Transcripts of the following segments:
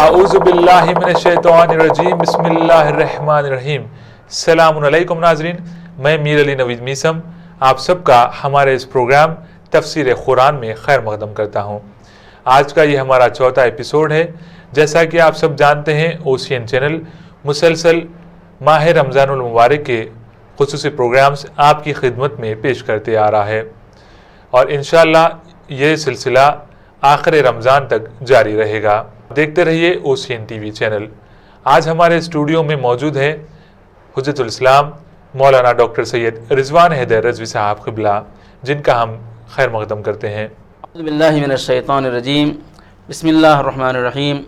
اعوذ باللہ من الشیطان الرجیم بسم اللہ الرحمن الرحیم۔ السلام علیکم ناظرین، میں میر علی نوید میسم آپ سب کا ہمارے اس پروگرام تفسیر قرآن میں خیر مقدم کرتا ہوں۔ آج کا یہ ہمارا چوتھا ایپیسوڈ ہے۔ جیسا کہ آپ سب جانتے ہیں، اوسین چینل مسلسل ماہ رمضان المبارک کے خصوصی پروگرامز آپ کی خدمت میں پیش کرتے آ رہا ہے، اور انشاءاللہ یہ سلسلہ آخر رمضان تک جاری رہے گا۔ دیکھتے رہیے اوسین ٹی وی چینل۔ آج ہمارے اسٹوڈیو میں موجود ہیں حجت الاسلام مولانا ڈاکٹر سید رضوان حیدر رضوی صاحب قبلہ، جن کا ہم خیر مقدم کرتے ہیں۔ اعوذ باللہ من الشیطان الرجیم، بسم اللہ الرحمن الرحیم۔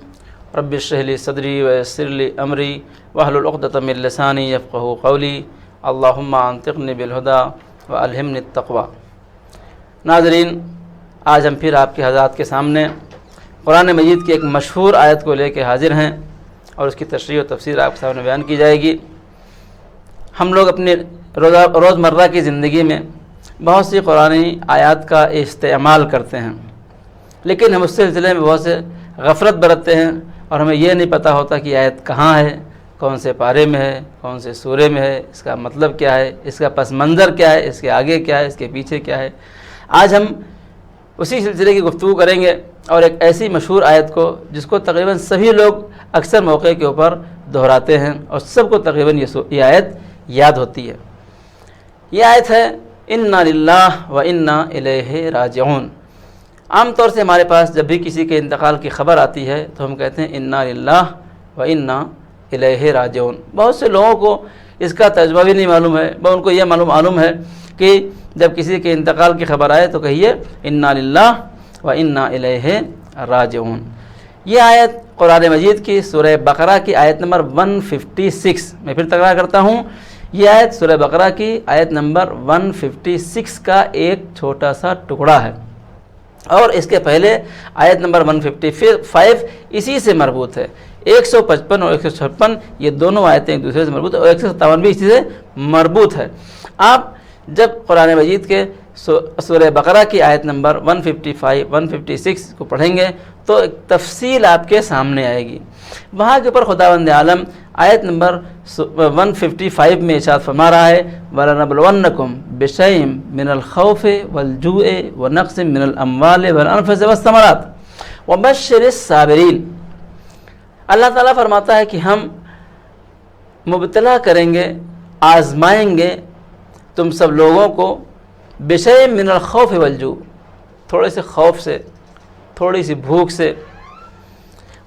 رب اشرح لی صدری ویسر لی امری واحلل عقدۃ من لسانی یفقہوا قولی، اللہم انطقنی بالہدی والہمنی التقوی۔ ناظرین، آج ہم پھر آپ کے حضرات کے سامنے قرآن مجید کی ایک مشہور آیت کو لے کے حاضر ہیں، اور اس کی تشریح و تفسیر آپ کے سامنے بیان کی جائے گی۔ ہم لوگ اپنے روزمرہ کی زندگی میں بہت سی قرآنی آیات کا استعمال کرتے ہیں، لیکن ہم اس سلسلے میں بہت سے غفلت برتتے ہیں، اور ہمیں یہ نہیں پتہ ہوتا کہ آیت کہاں ہے، کون سے پارے میں ہے، کون سے سورے میں ہے، اس کا مطلب کیا ہے، اس کا پس منظر کیا ہے، اس کے آگے کیا ہے، اس کے پیچھے کیا ہے۔ آج ہم اسی سلسلے کی گفتگو کریں گے، اور ایک ایسی مشہور آیت کو جس کو تقریباً سبھی لوگ اکثر موقع کے اوپر دہراتے ہیں، اور سب کو تقریباً یہ آیت یاد ہوتی ہے۔ یہ آیت ہے انا للہ و انا الیہ راجعون۔ عام طور سے ہمارے پاس جب بھی کسی کے انتقال کی خبر آتی ہے تو ہم کہتے ہیں انا للہ و انا الیہ راجعون۔ بہت سے لوگوں کو اس کا ترجمہ بھی نہیں معلوم ہے، ان کو یہ معلوم ہے کہ جب کسی کے انتقال کی خبر آئے تو کہیے انا للہ و انا الیہ راجعون۔ یہ آیت قرآن مجید کی سورہ بقرہ کی آیت نمبر 156، میں پھر تکرار کرتا ہوں، یہ آیت سورہ بقرہ کی آیت نمبر 156 کا ایک چھوٹا سا ٹکڑا ہے، اور اس کے پہلے آیت نمبر 155 اسی سے مربوط ہے۔ 155 اور 156 یہ دونوں آیتیں ایک دوسرے سے مربوط ہیں، اور 157 بھی اسی سے مربوط ہے۔ آپ جب قرآن مجید کے سورہ بقرہ کی آیت نمبر 155 156 کو پڑھیں گے تو ایک تفصیل آپ کے سامنے آئے گی۔ وہاں کے اوپر خداوند عالم آیت نمبر 155 میں ارشاد فرما رہا ہے وَلَنَبْلُوَنَّكُمْ بِشَيْءٍ مِّنَ الْخَوْفِ وَالْجُوعِ وَنَقْصٍ مِّنَ الْأَمْوَالِ وَالْأَنفُسِ وَالثَّمَرَاتِ وَبَشِّرِ الصَّابِرِينَ۔ اللہ تعالیٰ فرماتا ہے کہ ہم مبتلا کریں گے، آزمائیں گے تم سب لوگوں کو بشیء من الخوف والجوع، تھوڑے سے خوف سے، تھوڑی سی بھوک سے،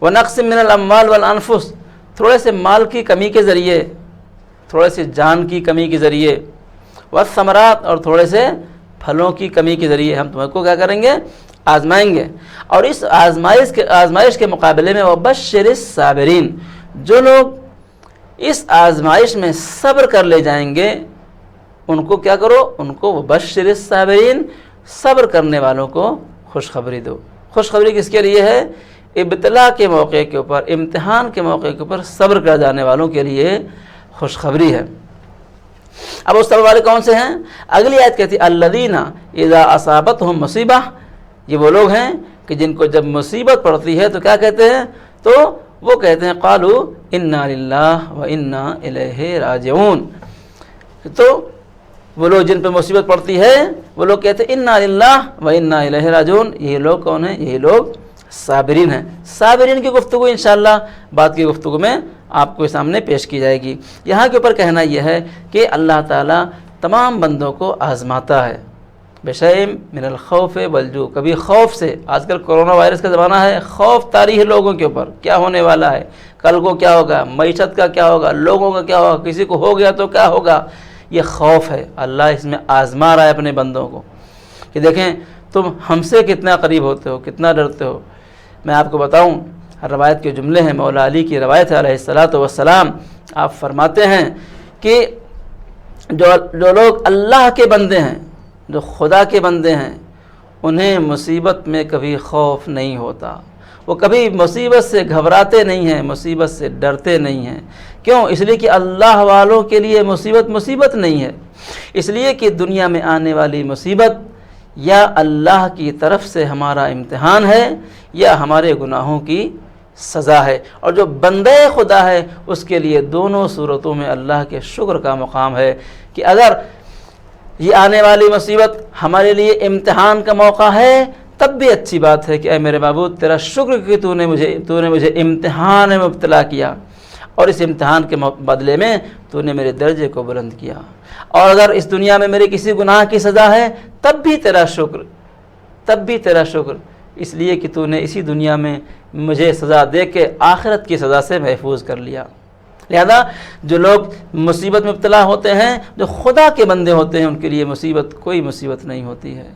ونقص من الاموال والانفس، تھوڑے سے مال کی کمی کے ذریعے، تھوڑے سے جان کی کمی کے ذریعے، والثمرات، اور تھوڑے سے پھلوں کی کمی کے ذریعے ہم تمہیں کو کیا کریں گے، آزمائیں گے۔ اور اس آزمائش کے مقابلے میں وبشر الصابرین، جو لوگ اس آزمائش میں صبر کر لے جائیں گے ان کو کیا کرو، ان کو وبشر الصابرین، صبر کرنے والوں کو خوشخبری دو۔ خوشخبری کس کے لیے ہے؟ ابتلا کے موقع کے اوپر، امتحان کے موقع کے اوپر صبر کر جانے والوں کے لیے خوشخبری ہے۔ اب وہ صبر والے کون سے ہیں؟ اگلی آیت کہتی ہے الذین اذا اصابتہم مصیبہ، یہ وہ لوگ ہیں کہ جن کو جب مصیبت پڑتی ہے تو کیا کہتے ہیں؟ تو وہ کہتے ہیں قالوا انا للہ و انا الیہ راجعون۔ تو وہ لوگ جن پہ مصیبت پڑتی ہے وہ لوگ کہتے ہیں انا للہ و انا الیہ راجعون۔ یہی لوگ کون ہیں؟ یہی لوگ صابرین ہیں۔ صابرین کی گفتگو انشاءاللہ بعد کی گفتگو میں آپ کو سامنے پیش کی جائے گی۔ یہاں کے اوپر کہنا یہ ہے کہ اللہ تعالیٰ تمام بندوں کو آزماتا ہے بشیء من الخوف والجوع، کبھی خوف سے، آج کل کرونا وائرس کا زمانہ ہے، خوف طاری ہے لوگوں کے اوپر، کیا ہونے والا ہے، کل کو کیا ہوگا، معیشت کا کیا ہوگا، لوگوں کا کیا ہوگا، کسی کو ہو گیا تو کیا ہوگا، یہ خوف ہے۔ اللہ اس میں آزما رہا ہے اپنے بندوں کو کہ دیکھیں تم ہم سے کتنا قریب ہوتے ہو، کتنا ڈرتے ہو۔ میں آپ کو بتاؤں، روایت کے جملے ہیں، مولا علی کی روایت ہے علیہ الصلاۃ والسلام، آپ فرماتے ہیں کہ جو لوگ اللہ کے بندے ہیں، جو خدا کے بندے ہیں، انہیں مصیبت میں کبھی خوف نہیں ہوتا، وہ کبھی مصیبت سے گھبراتے نہیں ہیں، مصیبت سے ڈرتے نہیں ہیں۔ کیوں؟ اس لیے کہ اللہ والوں کے لیے مصیبت نہیں ہے، اس لیے کہ دنیا میں آنے والی مصیبت یا اللہ کی طرف سے ہمارا امتحان ہے یا ہمارے گناہوں کی سزا ہے، اور جو بندے خدا ہے اس کے لیے دونوں صورتوں میں اللہ کے شکر کا مقام ہے کہ اگر یہ آنے والی مصیبت ہمارے لیے امتحان کا موقع ہے تب بھی اچھی بات ہے کہ اے میرے معبود تیرا شکر کہ تو نے مجھے امتحان میں مبتلا کیا، اور اس امتحان کے بدلے میں تو نے میرے درجے کو بلند کیا، اور اگر اس دنیا میں میرے کسی گناہ کی سزا ہے تب بھی تیرا شکر، اس لیے کہ تو نے اسی دنیا میں مجھے سزا دے کے آخرت کی سزا سے محفوظ کر لیا۔ لہذا جو لوگ مصیبت میں مبتلا ہوتے ہیں، جو خدا کے بندے ہوتے ہیں، ان کے لیے کوئی مصیبت نہیں ہوتی ہے،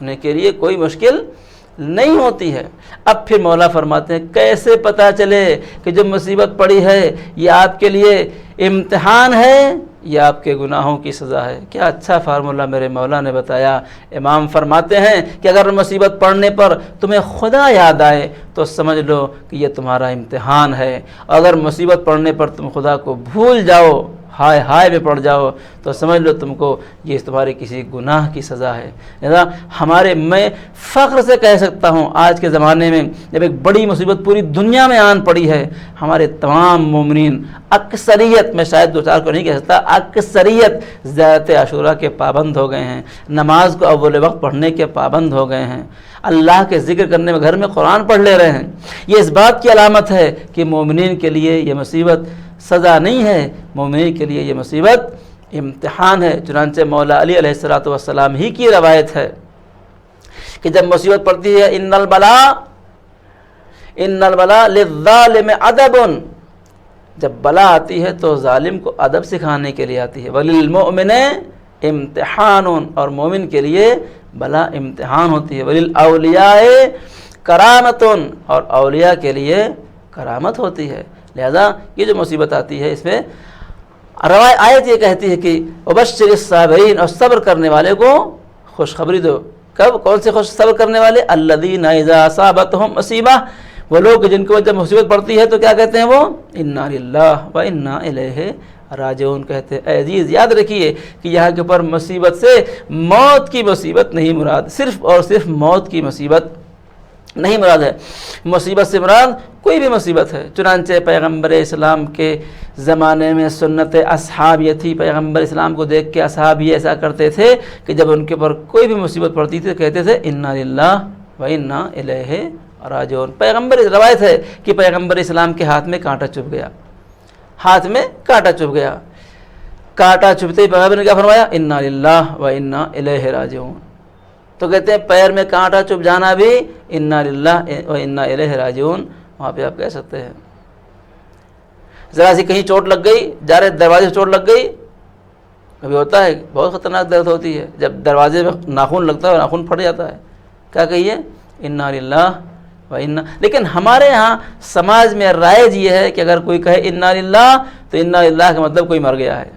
ان کے لیے کوئی مشکل نہیں ہوتی ہے۔ اب پھر مولا فرماتے ہیں کیسے پتہ چلے کہ جو مصیبت پڑی ہے یہ آپ کے لیے امتحان ہے یا آپ کے گناہوں کی سزا ہے؟ کیا اچھا فارمولہ میرے مولا نے بتایا۔ امام فرماتے ہیں کہ اگر مصیبت پڑنے پر تمہیں خدا یاد آئے تو سمجھ لو کہ یہ تمہارا امتحان ہے، اور اگر مصیبت پڑنے پر تم خدا کو بھول جاؤ، ہائے ہائے میں پڑ جاؤ، تو سمجھ لو تم کو یہ تمہارے کسی گناہ کی سزا ہے۔ میں فخر سے کہہ سکتا ہوں آج کے زمانے میں جب ایک بڑی مصیبت پوری دنیا میں آن پڑی ہے، ہمارے تمام مومنین اکثریت، میں شاید دو چار کو نہیں کہہ سکتا، اکثریت زیارت عاشوراء کے پابند ہو گئے ہیں، نماز کو اول وقت پڑھنے کے پابند ہو گئے ہیں، اللہ کے ذکر کرنے میں گھر میں قرآن پڑھ لے رہے ہیں۔ یہ اس بات کی علامت ہے کہ مومنین کے لیے یہ مصیبت سزا نہیں ہے، مومنین کے لیے یہ مصیبت امتحان ہے۔ چنانچہ مولا علی علیہ السلام ہی کی روایت ہے کہ جب مصیبت پڑتی ہے ان البلاء للظالم ادب، جب بلا آتی ہے تو ظالم کو ادب سکھانے کے لیے آتی ہے، وللمؤمن امتحان، اور مومن کے لیے بلا امتحان ہوتی ہے، وللاولیاء کرامت، اور اولیاء کے لیے کرامت ہوتی ہے۔ لہذا یہ جو مصیبت آتی ہے اس میں آیت یہ کہتی ہے کہ وبشر الصابرین، اور صبر کرنے والے کو خوشخبری دو۔ کون سے صبر کرنے والے؟ الذین اذا اصابتہم مصیبہ، وہ لوگ جن کو جب مصیبت پڑتی ہے تو کیا کہتے ہیں وہ؟ انا للہ و انا الیہ راجعون کہتے ہیں۔ اے عزیز یاد رکھیے کہ یہاں کے اوپر مصیبت سے موت کی مصیبت نہیں مراد، صرف اور صرف موت کی مصیبت نہیں مراد ہے، مصیبت سے مراد کوئی بھی مصیبت ہے۔ چنانچہ پیغمبر اسلام کے زمانے میں سنت اصحاب یہ تھی، پیغمبر اسلام کو دیکھ کے اصحاب یہ ایسا کرتے تھے کہ جب ان کے اوپر کوئی بھی مصیبت پڑتی تھی تو کہتے تھے انا للہ و انا الیہ راجعون۔ روایت ہے کہ پیغمبر اسلام کے ہاتھ میں کانٹا چبھ گیا، کانٹا چبھتے ہی پیغمبر نے کیا فرمایا؟ انا للہ و انا الیہ راجعون۔ تو کہتے ہیں پیر میں کانٹا چبھ جانا بھی انا للہ و انا الیہ راجعون، وہاں پہ آپ کہہ سکتے ہیں۔ ذرا سی کہیں چوٹ لگ گئی، جا رہے دروازے سے چوٹ لگ گئی، کبھی ہوتا ہے بہت خطرناک درد ہوتی ہے، جب دروازے میں ناخن لگتا ہے اور ناخن پھٹ جاتا ہے، کیا کہیے؟ انا للہ و انا۔ لیکن ہمارے ہاں سماج میں رائج یہ ہے کہ اگر کوئی کہے انا للہ تو انا للہ کا مطلب کوئی مر گیا ہے،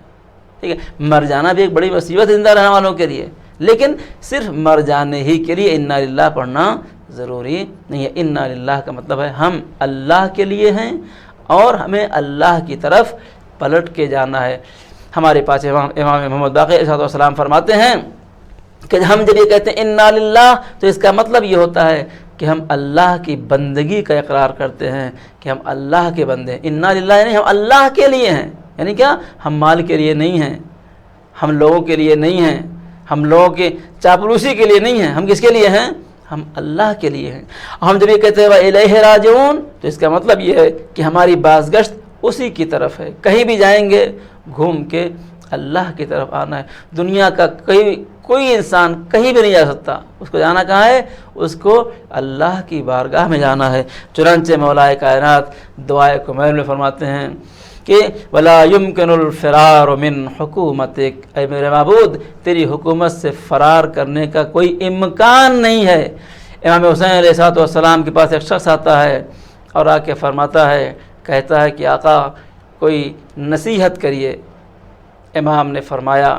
ٹھیک ہے؟ مر جانا بھی ایک بڑی مصیبت زندہ رہنے والوں کے لیے، لیکن صرف مر جانے ہی کے لیے انا للہ پڑھنا ضروری نہیں ہے۔ انا للہ کا مطلب ہے ہم اللہ کے لیے ہیں اور ہمیں اللہ کی طرف پلٹ کے جانا ہے۔ ہمارے پاس امام محمد باقر علیہ السلام فرماتے ہیں کہ ہم جب یہ کہتے ہیں انا للہ تو اس کا مطلب یہ ہوتا ہے کہ ہم اللہ کی بندگی کا اقرار کرتے ہیں کہ ہم اللہ کے بندے ہیں۔ انا للہ یعنی ہم اللہ کے لیے ہیں، یعنی کیا؟ ہم مال کے لیے نہیں ہیں، ہم لوگوں کے لیے نہیں ہیں، ہم لوگوں کے چاپلوسی کے لیے نہیں ہیں، ہم کس کے لیے ہیں؟ ہم اللہ کے لیے ہیں۔ ہم جب یہ کہتے ہیں وَإِلَيْهِ راجعون تو اس کا مطلب یہ ہے کہ ہماری بازگشت اسی کی طرف ہے، کہیں بھی جائیں گے گھوم کے اللہ کی طرف آنا ہے۔ دنیا کا کوئی انسان کہیں بھی نہیں جا سکتا، اس کو جانا کہاں ہے؟ اس کو اللہ کی بارگاہ میں جانا ہے۔ چنانچہ مولا کائنات دعائے کمیل میں فرماتے ہیں کہ وَلَا يُمْكِنُ الْفِرَارُ مِنْ حُكُومَتِكَ، اے میرے معبود تیری حکومت سے فرار کرنے کا کوئی امکان نہیں ہے۔ امام حسین علیہ السلام کے پاس ایک شخص آتا ہے اور آ کے فرماتا ہے، کہتا ہے کہ آقا کوئی نصیحت کریے۔ امام نے فرمایا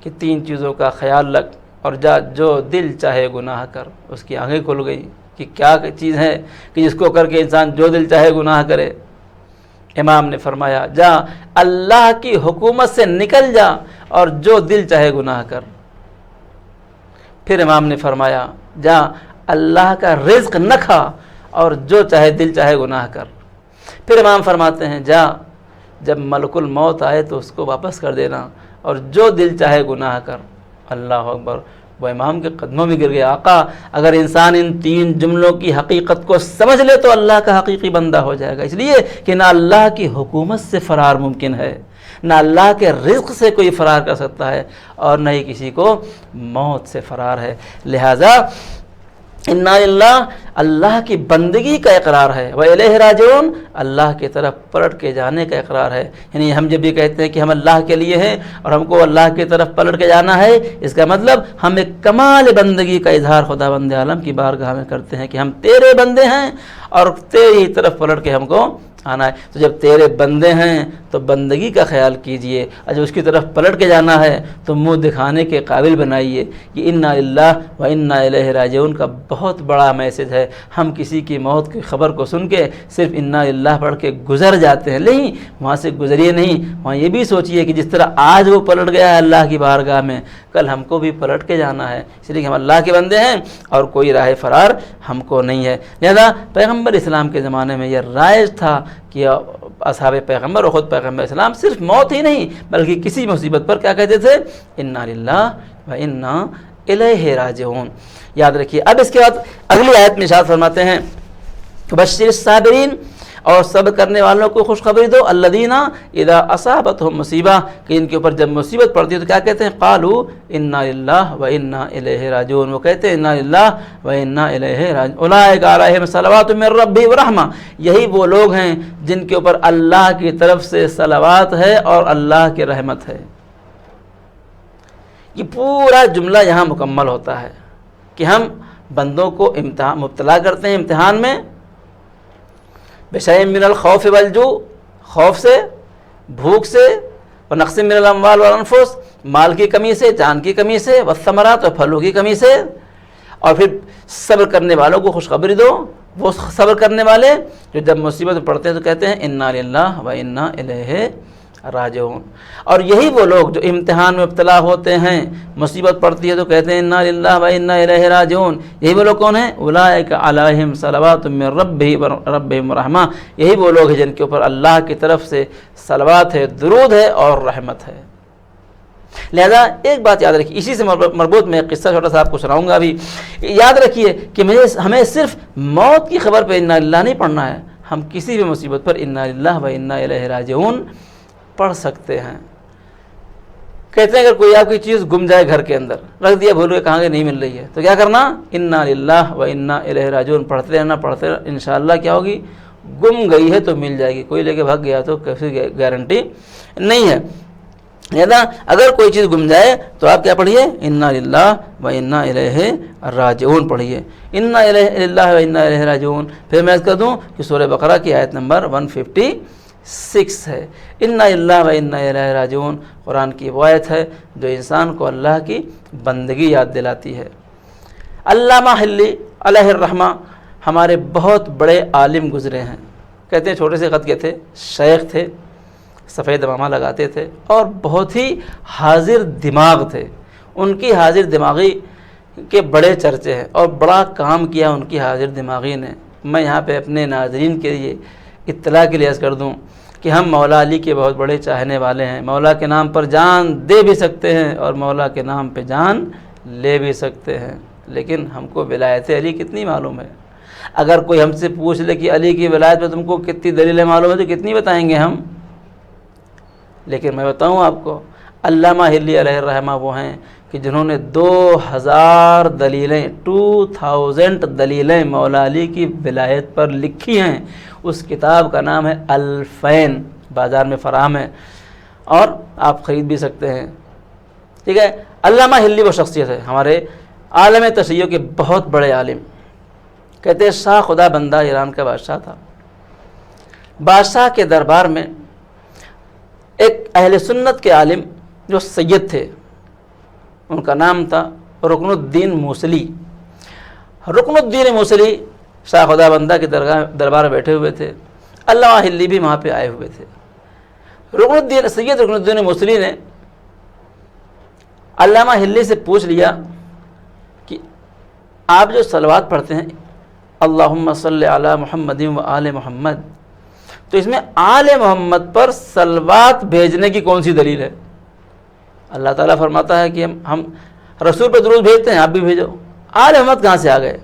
کہ 3 چیزوں کا خیال رکھ اور جا جو دل چاہے گناہ کر۔ اس کی آنکھیں کھل گئی کہ کیا چیز ہے کہ جس کو کر کے انسان جو دل چاہے گناہ کرے۔ امام نے فرمایا جا اللہ کی حکومت سے نکل جا اور جو دل چاہے گناہ کر۔ پھر امام نے فرمایا جا اللہ کا رزق نہ کھا اور جو چاہے دل چاہے گناہ کر۔ پھر امام فرماتے ہیں جا، جب ملک الموت آئے تو اس کو واپس کر دینا، اور جو دل چاہے گناہ کر۔ اللہ اکبر، وہ امام کے قدموں میں گر گیا۔ آقا اگر انسان ان 3 جملوں کی حقیقت کو سمجھ لے تو اللہ کا حقیقی بندہ ہو جائے گا، اس لیے کہ نہ اللہ کی حکومت سے فرار ممکن ہے، نہ اللہ کے رزق سے کوئی فرار کر سکتا ہے، اور نہ ہی کسی کو موت سے فرار ہے۔ لہذا انا للہ، اللہ کی بندگی کا اقرار ہے، وَإِلَيْهِ راجعون، اللہ کی طرف پلٹ کے جانے کا اقرار ہے۔ یعنی ہم جب بھی کہتے ہیں کہ ہم اللہ کے لیے ہیں اور ہم کو اللہ کی طرف پلٹ کے جانا ہے، اس کا مطلب ہم ایک کمال بندگی کا اظہار خدا بند عالم کی بارگاہ میں کرتے ہیں کہ ہم تیرے بندے ہیں اور تیری طرف پلٹ کے ہم کو آنا ہے۔ تو جب تیرے بندے ہیں تو بندگی کا خیال کیجئے، اور جب اس کی طرف پلٹ کے جانا ہے تو منہ دکھانے کے قابل بنائیے۔ یہ انا للہ و انا الیہ راجعون کا بہت بڑا میسج ہے۔ ہم کسی کی موت کی خبر کو سن کے صرف انا للہ پڑھ کے گزر جاتے ہیں، نہیں، وہاں سے گزریے نہیں، وہاں یہ بھی سوچئے کہ جس طرح آج وہ پلٹ گیا ہے اللہ کی بارگاہ میں، کل ہم کو بھی پلٹ کے جانا ہے، اس لیے کہ ہم اللہ کے بندے ہیں اور کوئی راہ فرار ہم کو نہیں ہے۔ لہذا پیغمبر اسلام کے زمانے میں یہ رائج تھا کہ اصحاب پیغمبر اور خود پیغمبر اسلام صرف موت ہی نہیں بلکہ کسی مصیبت پر کیا کہتے تھے؟ انا للہ و انا الیہ راجعون۔ یاد رکھیے۔ اب اس کے بعد اگلی آیت میں ارشاد فرماتے ہیں بشر الصابرین، اور صبر کرنے والوں کو خوشخبری دو، الذین اذا اصابتہم مصیبہ، کہ ان کے اوپر جب مصیبت پڑتی ہے تو کیا کہتے ہیں؟ قالوا انا للہ و انا الیہ راجعون، وہ کہتے ہیں انا للہ و انا الیہ راجعون، اولئک علیہم صلوات من ربہم ورحمہ، یہی وہ لوگ ہیں جن کے اوپر اللہ کی طرف سے صلوات ہے اور اللہ کی رحمت ہے۔ یہ پورا جملہ یہاں مکمل ہوتا ہے کہ ہم بندوں کو مبتلا کرتے ہیں امتحان میں، بشیء من الخوف والجوع، خوف سے، بھوک سے، ونقص من الاموال والانفس، مال کی کمی سے، جان کی کمی سے، والثمرات، اور پھلوں کی کمی سے، اور پھر صبر کرنے والوں کو خوشخبری دو، وہ صبر کرنے والے جو جب مصیبت میں پڑتے ہیں تو کہتے ہیں انا للہ و انا الیہ راجعون۔ اور یہی وہ لوگ جو امتحان میں مبتلا ہوتے ہیں، مصیبت پڑتی ہے تو کہتے ہیں انا للہ و انا الیہ راجعون، یہی وہ لوگ کون ہیں؟ اولئک علیہم صلوات من ربہم ورحمہ، یہی وہ لوگ ہیں جن کے اوپر اللہ کی طرف سے صلوات ہے، درود ہے اور رحمت ہے۔ لہذا ایک بات یاد رکھیے، اسی سے مربوط میں ایک قصہ چھوٹا سا آپ کو سناؤں گا ابھی۔ یاد رکھیے کہ ہمیں صرف موت کی خبر پہ انا للہ نہیں پڑھنا ہے، ہم کسی بھی مصیبت پر انا للہ و انا الیہ راجعون پڑھ سکتے ہیں۔ کہتے ہیں اگر کوئی آپ کی چیز گم جائے گھر کے اندر، رکھ دیا بھول کے کہاں کہ نہیں مل رہی ہے، تو کیا کرنا؟ انا للہ و انا الیہ راجعون پڑھتے رہنا، پڑھتے رہنا، انشاءاللہ کیا ہوگی؟ گم گئی ہے تو مل جائے گی، کوئی لے کے بھاگ گیا تو کیسی گارنٹی نہیں ہے۔ لہذا اگر کوئی چیز گم جائے تو آپ کیا پڑھیے؟ انا للہ و انا الیہ راجعون پڑھیے، انا للہ و انا الیہ راجعون۔ پھر میں کہہ دوں کہ سورہ بقرہ کی آیت نمبر 156 ہے۔ انا للہ و انا الیہ راجعون قرآن کی وہ آیت ہے جو انسان کو اللہ کی بندگی یاد دلاتی ہے۔ علامہ حلی علیہ الرحمہ ہمارے بہت بڑے عالم گزرے ہیں، کہتے ہیں چھوٹے سے قد کے تھے، شیخ تھے، سفید امامہ لگاتے تھے اور بہت ہی حاضر دماغ تھے۔ ان کی حاضر دماغی کے بڑے چرچے ہیں اور بڑا کام کیا ان کی حاضر دماغی نے۔ میں یہاں پہ اپنے ناظرین کے لیے اطلاع کے لیے عرض کر دوں کہ ہم مولا علی کے بہت بڑے چاہنے والے ہیں، مولا کے نام پر جان دے بھی سکتے ہیں اور مولا کے نام پہ جان لے بھی سکتے ہیں، لیکن ہم کو ولایت علی کتنی معلوم ہے؟ اگر کوئی ہم سے پوچھ لے کہ علی کی ولایت پہ تم کو کتنی دلیلیں معلوم ہے تو کتنی بتائیں گے ہم؟ لیکن میں بتاؤں آپ کو، علامہ حلی علیہ الرحمہ وہ ہیں کہ جنہوں نے 2000 دلیلیں 2000 دلیلیں مولا علی کی ولایت پر لکھی ہیں۔ اس کتاب کا نام ہے الفین، بازار میں فراہم ہے اور آپ خرید بھی سکتے ہیں، ٹھیک ہے۔ علامہ حلی وہ شخصیت ہے ہمارے عالم تشیع کے بہت بڑے عالم، کہتے ہیں شاہ خدا بندہ ایران کا بادشاہ تھا۔ بادشاہ کے دربار میں ایک اہل سنت کے عالم جو سید تھے، ان کا نام تھا رکن الدین موصلی۔ رکن الدین موصلی شاہ خدا بندہ کے دربار میں بیٹھے ہوئے تھے، علامہ حلی بھی وہاں پہ آئے ہوئے تھے۔ سید رکن الدین موصلی نے علامہ حلی سے پوچھ لیا کہ آپ جو صلوات پڑھتے ہیں اللہم صلی علی محمد و آل محمد، تو اس میں آل محمد پر صلوات بھیجنے کی کون سی دلیل ہے؟ اللہ تعالیٰ فرماتا ہے کہ ہم رسول پہ درود بھیجتے ہیں، آپ بھی بھیجو، آل محمد کہاں سے آ گئے؟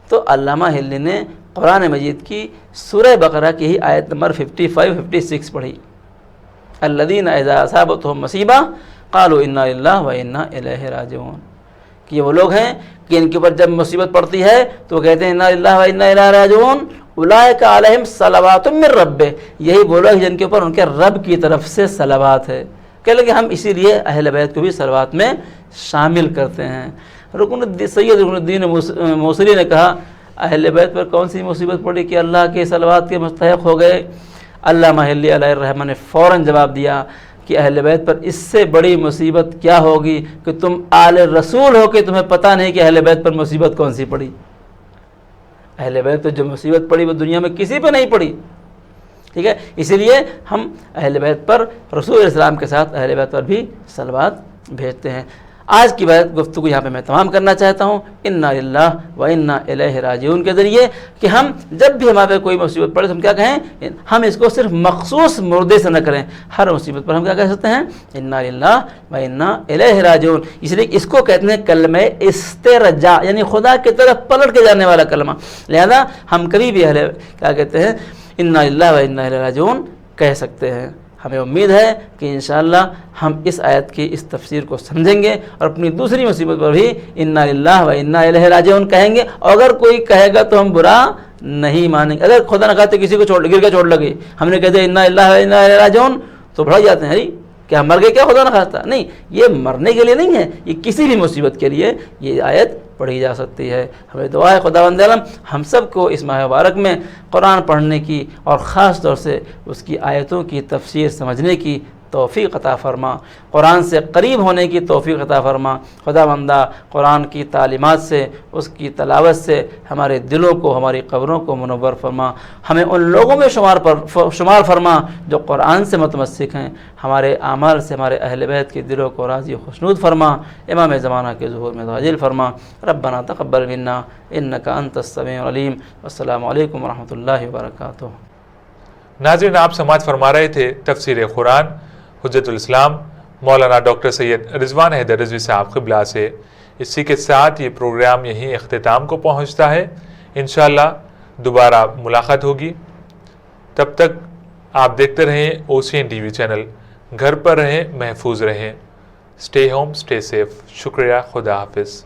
تو علامہ ہلی نے قرآن مجید کی سورہ بقرہ کی ہی آیت نمبر 55-56 پڑھی، الذین اذا اصابتہم مصیبہ قالوا انا للہ و انا الیہ راجعون، کہ یہ وہ لوگ ہیں کہ ان کے اوپر جب مصیبت پڑتی ہے تو وہ کہتے ہیں انا للہ و انا الیہ راجعون، اولئک علیہم صلوات من رب، یہی وہ لوگ جن کے اوپر ان کے رب کی طرف سے صلوات ہے۔ کہ لگے ہم اسی لیے اہل بیت کو بھی صلوات میں شامل کرتے ہیں۔ سید رکن الدین موصلی نے کہا اہل بیت پر کون سی مصیبت پڑی کہ اللہ کے صلوات کے مستحق ہو گئے؟ علامہ ہلی علیہ الرحمہ نے فوراً جواب دیا کہ اہل بیت پر اس سے بڑی مصیبت کیا ہوگی کہ تم آل رسول ہو کہ تمہیں پتہ نہیں کہ اہل بیت پر مصیبت کون سی پڑی۔ اہل بیت پر جو مصیبت پڑی وہ دنیا میں کسی پہ نہیں پڑی، ٹھیک ہے؟ اسی لیے ہم اہل بیت پر رسول اسلام کے ساتھ اہل بیت پر بھی صلوات بھیجتے ہیں۔ آج کی بات گفتگو یہاں پہ میں تمام کرنا چاہتا ہوں انا للہ و انا الیہ راجعون کے ذریعے، کہ ہم جب بھی ہمارے کوئی مصیبت پڑے تو ہم کیا کہیں؟ ہم اس کو صرف مخصوص مردے سے نہ کریں، ہر مصیبت پر ہم کیا کہہ سکتے ہیں؟ انا للہ و انا الیہ راجعون۔ اس لیے اس کو کہتے ہیں کلمہ استرجاع، یعنی خدا کی طرف پلٹ کے جانے والا کلمہ۔ لہذا ہم کبھی بھی کیا کہتے ہیں؟ انا للہ و انا الیہ راجعون کہہ سکتے ہیں۔ ہمیں امید ہے کہ انشاءاللہ ہم اس آیت کی اس تفسیر کو سمجھیں گے اور اپنی دوسری مصیبت پر بھی انا للہ و انا الیہ راجعون کہیں گے، اور اگر کوئی کہے گا تو ہم برا نہیں مانیں گے۔ اگر خدا نہ خواستہ کسی کو گر کے چوٹ لگے، ہم نے کہتے ہیں انا للہ و انا الیہ راجعون، تو بڑھا جاتے ہیں، کیا مر گئے کیا خدا نہ خواستہ؟ نہیں، یہ مرنے کے لیے نہیں ہے، یہ کسی بھی مصیبت کے لیے یہ آیت پڑھی جا سکتی ہے۔ ہمیں دعا ہے خداوند عالم ہم سب کو اس ماہ مبارک میں قرآن پڑھنے کی اور خاص طور سے اس کی آیتوں کی تفسیر سمجھنے کی توفیق عطا فرما، قرآن سے قریب ہونے کی توفیق عطا فرما۔ خداوندہ قرآن کی تعلیمات سے، اس کی تلاوت سے ہمارے دلوں کو، ہماری قبروں کو منور فرما، ہمیں ان لوگوں میں شمار فرما جو قرآن سے متمسک ہیں، ہمارے اعمال سے ہمارے اہل بیت کے دلوں کو راضی و خوشنود فرما، امام زمانہ کے ظہور میں عاجل فرما۔ ربنا تقبل منا انک انت السمیع العلیم، والسلام علیکم ورحمۃ اللہ وبرکاتہ۔ ناظرین، آپ سماعت فرما رہے تھے تفسیر قرآن حجت الاسلام مولانا ڈاکٹر سید رضوان حیدر رضوی صاحب قبلہ سے۔ اسی کے ساتھ یہ پروگرام یہیں اختتام کو پہنچتا ہے۔ انشاءاللہ دوبارہ ملاقات ہوگی، تب تک آپ دیکھتے رہیں اوشین ٹی وی چینل۔ گھر پر رہیں، محفوظ رہیں۔ Stay home, stay safe. شکریہ، خدا حافظ۔